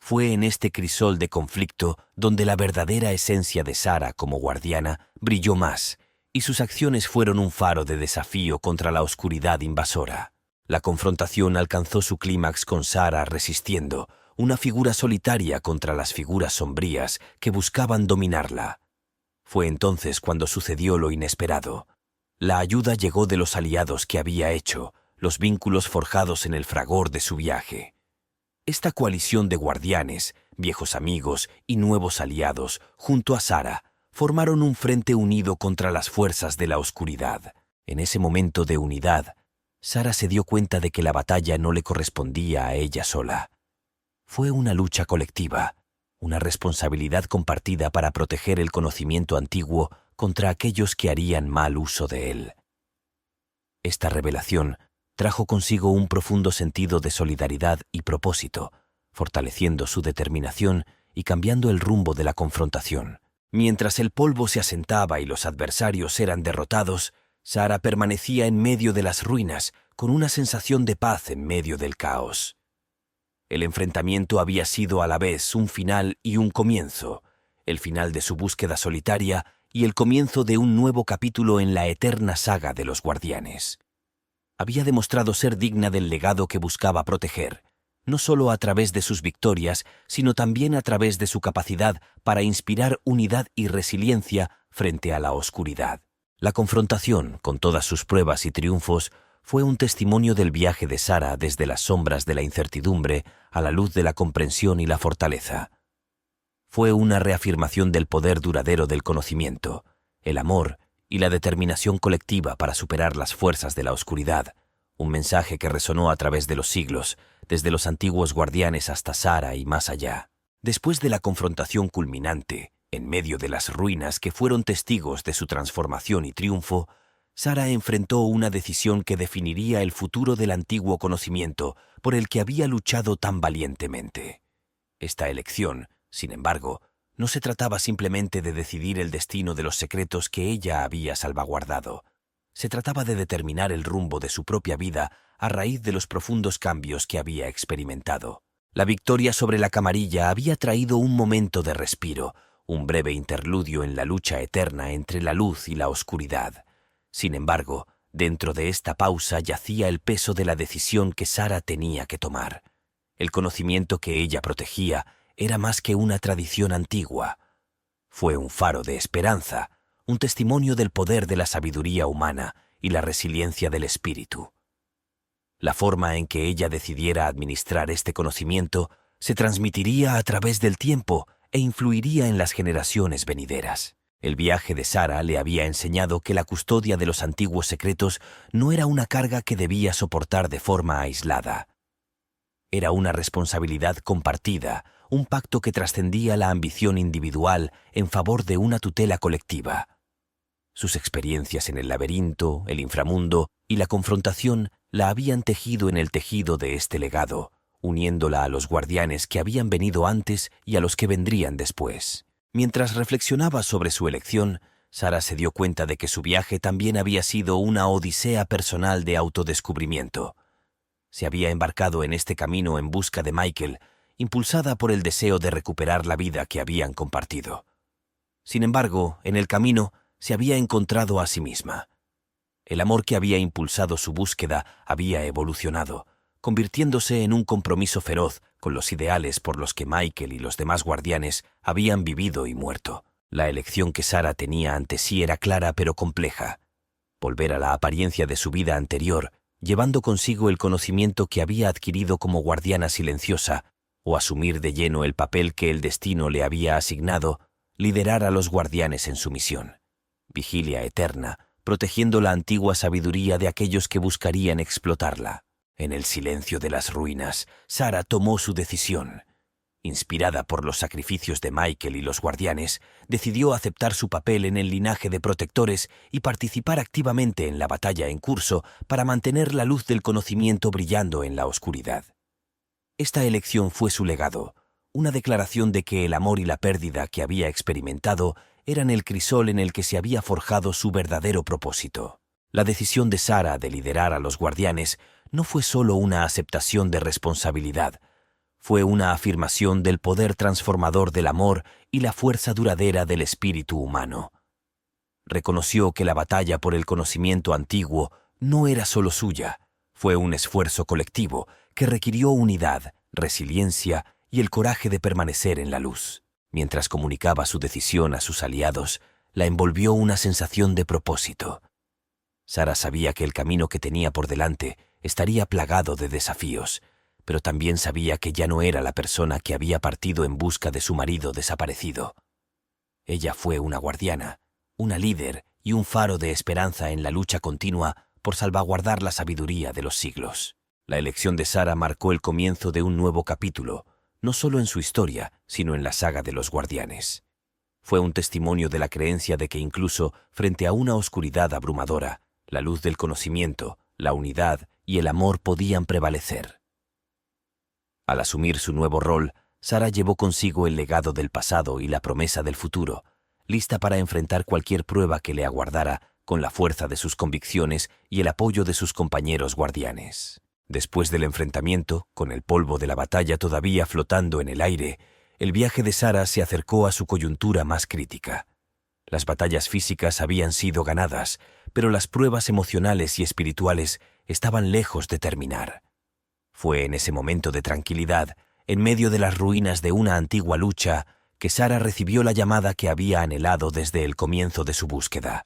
Fue en este crisol de conflicto donde la verdadera esencia de Sara como guardiana brilló más, y sus acciones fueron un faro de desafío contra la oscuridad invasora. La confrontación alcanzó su clímax con Sara resistiendo, una figura solitaria contra las figuras sombrías que buscaban dominarla. Fue entonces cuando sucedió lo inesperado. La ayuda llegó de los aliados que había hecho, los vínculos forjados en el fragor de su viaje. Esta coalición de guardianes, viejos amigos y nuevos aliados, junto a Sara, formaron un frente unido contra las fuerzas de la oscuridad. En ese momento de unidad, Sara se dio cuenta de que la batalla no le correspondía a ella sola. Fue una lucha colectiva, una responsabilidad compartida para proteger el conocimiento antiguo contra aquellos que harían mal uso de él. Esta revelación trajo consigo un profundo sentido de solidaridad y propósito, fortaleciendo su determinación y cambiando el rumbo de la confrontación. Mientras el polvo se asentaba y los adversarios eran derrotados, Sara permanecía en medio de las ruinas, con una sensación de paz en medio del caos. El enfrentamiento había sido a la vez un final y un comienzo, el final de su búsqueda solitaria y el comienzo de un nuevo capítulo en la eterna saga de los guardianes. Había demostrado ser digna del legado que buscaba proteger, no solo a través de sus victorias, sino también a través de su capacidad para inspirar unidad y resiliencia frente a la oscuridad. La confrontación, con todas sus pruebas y triunfos, fue un testimonio del viaje de Sara desde las sombras de la incertidumbre a la luz de la comprensión y la fortaleza. Fue una reafirmación del poder duradero del conocimiento, el amor y la determinación colectiva para superar las fuerzas de la oscuridad, un mensaje que resonó a través de los siglos, desde los antiguos guardianes hasta Sara y más allá. Después de la confrontación culminante, en medio de las ruinas que fueron testigos de su transformación y triunfo, Sara enfrentó una decisión que definiría el futuro del antiguo conocimiento por el que había luchado tan valientemente. Esta elección, sin embargo, no se trataba simplemente de decidir el destino de los secretos que ella había salvaguardado. Se trataba de determinar el rumbo de su propia vida a raíz de los profundos cambios que había experimentado. La victoria sobre la camarilla había traído un momento de respiro, un breve interludio en la lucha eterna entre la luz y la oscuridad. Sin embargo, dentro de esta pausa yacía el peso de la decisión que Sara tenía que tomar. El conocimiento que ella protegía era más que una tradición antigua. Fue un faro de esperanza, un testimonio del poder de la sabiduría humana y la resiliencia del espíritu. La forma en que ella decidiera administrar este conocimiento se transmitiría a través del tiempo e influiría en las generaciones venideras. El viaje de Sara le había enseñado que la custodia de los antiguos secretos no era una carga que debía soportar de forma aislada. Era una responsabilidad compartida, un pacto que trascendía la ambición individual en favor de una tutela colectiva. Sus experiencias en el laberinto, el inframundo y la confrontación la habían tejido en el tejido de este legado, uniéndola a los guardianes que habían venido antes y a los que vendrían después. Mientras reflexionaba sobre su elección, Sara se dio cuenta de que su viaje también había sido una odisea personal de autodescubrimiento. Se había embarcado en este camino en busca de Michael, impulsada por el deseo de recuperar la vida que habían compartido. Sin embargo, en el camino se había encontrado a sí misma. El amor que había impulsado su búsqueda había evolucionado, convirtiéndose en un compromiso feroz con los ideales por los que Michael y los demás guardianes habían vivido y muerto. La elección que Sara tenía ante sí era clara pero compleja: volver a la apariencia de su vida anterior, llevando consigo el conocimiento que había adquirido como guardiana silenciosa, o asumir de lleno el papel que el destino le había asignado, liderar a los guardianes en su misión. Vigilia eterna, protegiendo la antigua sabiduría de aquellos que buscarían explotarla. En el silencio de las ruinas, Sara tomó su decisión. Inspirada por los sacrificios de Michael y los guardianes, decidió aceptar su papel en el linaje de protectores y participar activamente en la batalla en curso para mantener la luz del conocimiento brillando en la oscuridad. Esta elección fue su legado, una declaración de que el amor y la pérdida que había experimentado eran el crisol en el que se había forjado su verdadero propósito. La decisión de Sara de liderar a los guardianes no fue solo una aceptación de responsabilidad, fue una afirmación del poder transformador del amor y la fuerza duradera del espíritu humano. Reconoció que la batalla por el conocimiento antiguo no era solo suya, fue un esfuerzo colectivo que requirió unidad, resiliencia y el coraje de permanecer en la luz. Mientras comunicaba su decisión a sus aliados, la envolvió una sensación de propósito. Sara sabía que el camino que tenía por delante estaría plagado de desafíos, pero también sabía que ya no era la persona que había partido en busca de su marido desaparecido. Ella fue una guardiana, una líder y un faro de esperanza en la lucha continua por salvaguardar la sabiduría de los siglos. La elección de Sara marcó el comienzo de un nuevo capítulo, no solo en su historia, sino en la saga de los guardianes. Fue un testimonio de la creencia de que incluso frente a una oscuridad abrumadora, la luz del conocimiento, la unidad y el amor podían prevalecer. Al asumir su nuevo rol, Sara llevó consigo el legado del pasado y la promesa del futuro, lista para enfrentar cualquier prueba que le aguardara con la fuerza de sus convicciones y el apoyo de sus compañeros guardianes. Después del enfrentamiento, con el polvo de la batalla todavía flotando en el aire, el viaje de Sara se acercó a su coyuntura más crítica. Las batallas físicas habían sido ganadas, pero las pruebas emocionales y espirituales estaban lejos de terminar. Fue en ese momento de tranquilidad, en medio de las ruinas de una antigua lucha, que Sara recibió la llamada que había anhelado desde el comienzo de su búsqueda.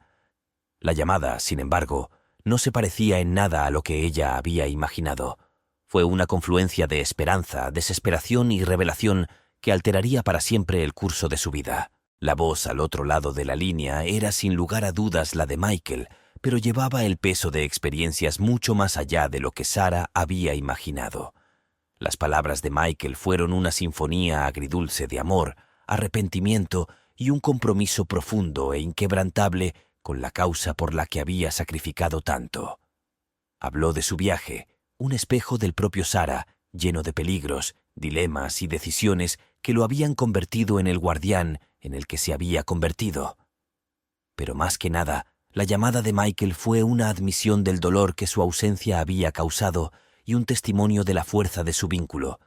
La llamada, sin embargo, no se parecía en nada a lo que ella había imaginado. Fue una confluencia de esperanza, desesperación y revelación que alteraría para siempre el curso de su vida. La voz al otro lado de la línea era sin lugar a dudas la de Michael, pero llevaba el peso de experiencias mucho más allá de lo que Sara había imaginado. Las palabras de Michael fueron una sinfonía agridulce de amor, arrepentimiento y un compromiso profundo e inquebrantable con la causa por la que había sacrificado tanto. Habló de su viaje, un espejo del propio Sarah, lleno de peligros, dilemas y decisiones que lo habían convertido en el guardián en el que se había convertido. Pero más que nada, la llamada de Michael fue una admisión del dolor que su ausencia había causado y un testimonio de la fuerza de su vínculo,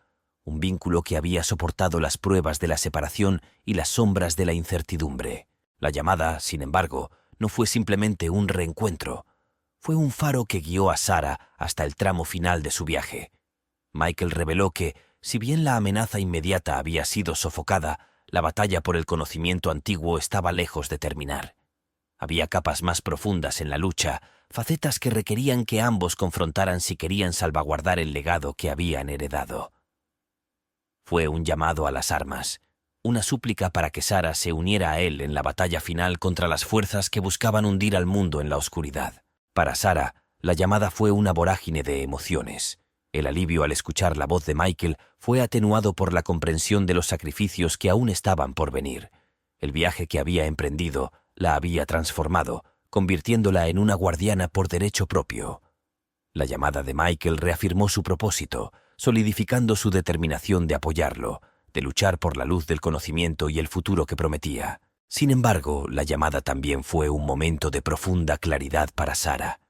un vínculo que había soportado las pruebas de la separación y las sombras de la incertidumbre. La llamada, sin embargo, no fue simplemente un reencuentro. Fue un faro que guió a Sarah hasta el tramo final de su viaje. Michael reveló que, si bien la amenaza inmediata había sido sofocada, la batalla por el conocimiento antiguo estaba lejos de terminar. Había capas más profundas en la lucha, facetas que requerían que ambos confrontaran si querían salvaguardar el legado que habían heredado. Fue un llamado a las armas, una súplica para que Sarah se uniera a él en la batalla final contra las fuerzas que buscaban hundir al mundo en la oscuridad. Para Sarah, la llamada fue una vorágine de emociones. El alivio al escuchar la voz de Michael fue atenuado por la comprensión de los sacrificios que aún estaban por venir. El viaje que había emprendido la había transformado, convirtiéndola en una guardiana por derecho propio. La llamada de Michael reafirmó su propósito, solidificando su determinación de apoyarlo, de luchar por la luz del conocimiento y el futuro que prometía. Sin embargo, la llamada también fue un momento de profunda claridad para Sarah.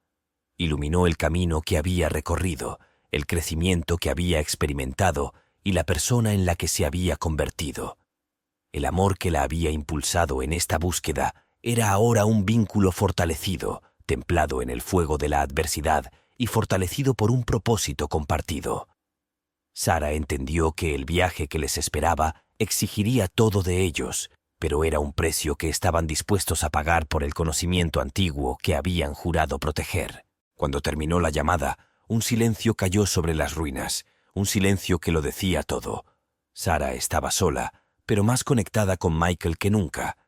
Iluminó el camino que había recorrido, el crecimiento que había experimentado y la persona en la que se había convertido. El amor que la había impulsado en esta búsqueda era ahora un vínculo fortalecido, templado en el fuego de la adversidad y fortalecido por un propósito compartido. Sarah entendió que el viaje que les esperaba exigiría todo de ellos, pero era un precio que estaban dispuestos a pagar por el conocimiento antiguo que habían jurado proteger. Cuando terminó la llamada, un silencio cayó sobre las ruinas, un silencio que lo decía todo. Sarah estaba sola, pero más conectada con Michael que nunca.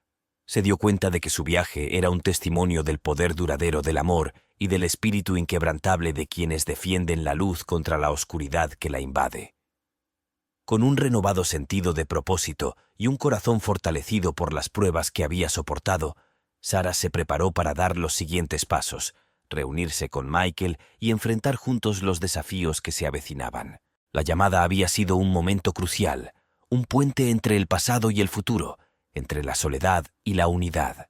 Se dio cuenta de que su viaje era un testimonio del poder duradero del amor y del espíritu inquebrantable de quienes defienden la luz contra la oscuridad que la invade. Con un renovado sentido de propósito y un corazón fortalecido por las pruebas que había soportado, Sarah se preparó para dar los siguientes pasos, reunirse con Michael y enfrentar juntos los desafíos que se avecinaban. La llamada había sido un momento crucial, un puente entre el pasado y el futuro, entre la soledad y la unidad.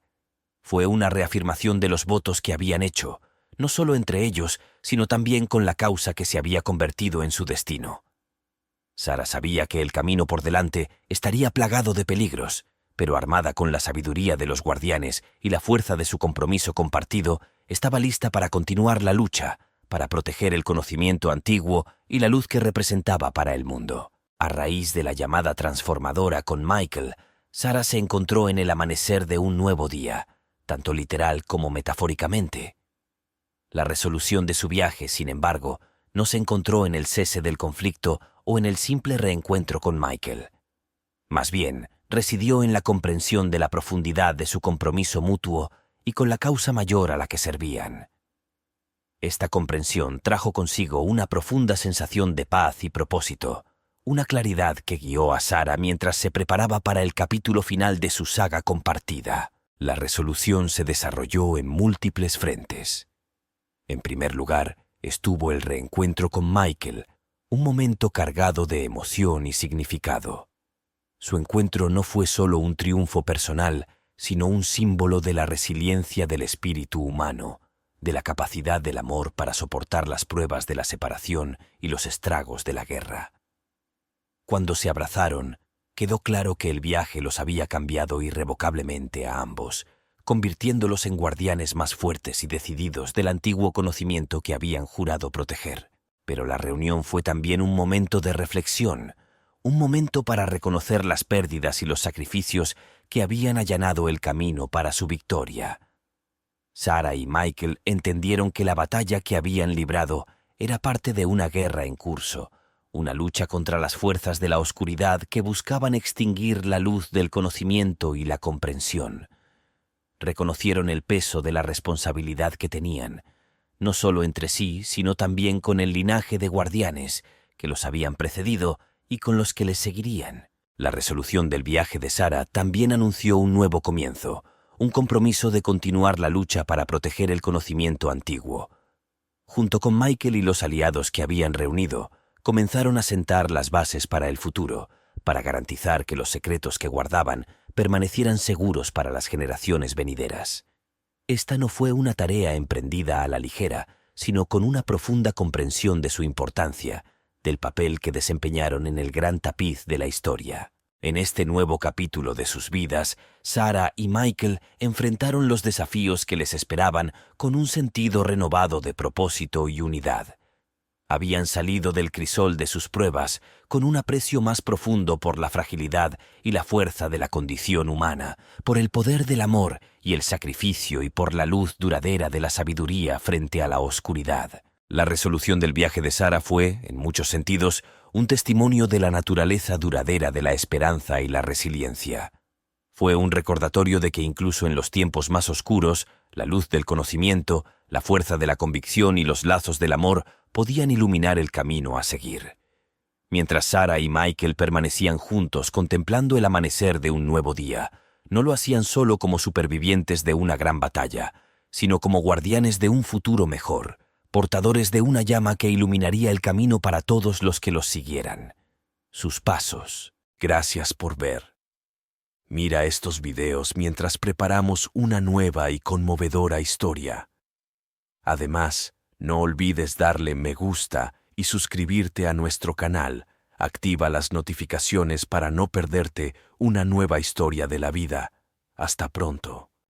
Fue una reafirmación de los votos que habían hecho, no solo entre ellos, sino también con la causa que se había convertido en su destino. Sarah sabía que el camino por delante estaría plagado de peligros, pero armada con la sabiduría de los guardianes y la fuerza de su compromiso compartido, estaba lista para continuar la lucha, para proteger el conocimiento antiguo y la luz que representaba para el mundo. A raíz de la llamada transformadora con Michael, Sarah se encontró en el amanecer de un nuevo día, tanto literal como metafóricamente. La resolución de su viaje, sin embargo, no se encontró en el cese del conflicto o en el simple reencuentro con Michael. Más bien, residió en la comprensión de la profundidad de su compromiso mutuo y con la causa mayor a la que servían. Esta comprensión trajo consigo una profunda sensación de paz y propósito, una claridad que guió a Sarah mientras se preparaba para el capítulo final de su saga compartida. La resolución se desarrolló en múltiples frentes. En primer lugar, estuvo el reencuentro con Michael, un momento cargado de emoción y significado. Su encuentro no fue solo un triunfo personal, sino un símbolo de la resiliencia del espíritu humano, de la capacidad del amor para soportar las pruebas de la separación y los estragos de la guerra. Cuando se abrazaron, quedó claro que el viaje los había cambiado irrevocablemente a ambos, convirtiéndolos en guardianes más fuertes y decididos del antiguo conocimiento que habían jurado proteger. Pero la reunión fue también un momento de reflexión, un momento para reconocer las pérdidas y los sacrificios que habían allanado el camino para su victoria. Sarah y Michael entendieron que la batalla que habían librado era parte de una guerra en curso, una lucha contra las fuerzas de la oscuridad que buscaban extinguir la luz del conocimiento y la comprensión. Reconocieron el peso de la responsabilidad que tenían, no solo entre sí, sino también con el linaje de guardianes que los habían precedido y con los que les seguirían. La resolución del viaje de Sarah también anunció un nuevo comienzo, un compromiso de continuar la lucha para proteger el conocimiento antiguo. Junto con Michael y los aliados que habían reunido, comenzaron a sentar las bases para el futuro, para garantizar que los secretos que guardaban permanecieran seguros para las generaciones venideras. Esta no fue una tarea emprendida a la ligera, sino con una profunda comprensión de su importancia, del papel que desempeñaron en el gran tapiz de la historia. En este nuevo capítulo de sus vidas, Sarah y Michael enfrentaron los desafíos que les esperaban con un sentido renovado de propósito y unidad. Habían salido del crisol de sus pruebas con un aprecio más profundo por la fragilidad y la fuerza de la condición humana, por el poder del amor y el sacrificio y por la luz duradera de la sabiduría frente a la oscuridad. La resolución del viaje de Sarah fue, en muchos sentidos, un testimonio de la naturaleza duradera de la esperanza y la resiliencia. Fue un recordatorio de que incluso en los tiempos más oscuros, la luz del conocimiento, la fuerza de la convicción y los lazos del amor podían iluminar el camino a seguir. Mientras Sarah y Michael permanecían juntos contemplando el amanecer de un nuevo día, no lo hacían solo como supervivientes de una gran batalla, sino como guardianes de un futuro mejor, portadores de una llama que iluminaría el camino para todos los que los siguieran. Sus pasos. Gracias por ver. Mira estos videos mientras preparamos una nueva y conmovedora historia. Además, no olvides darle me gusta y suscribirte a nuestro canal. Activa las notificaciones para no perderte una nueva historia de la vida. Hasta pronto.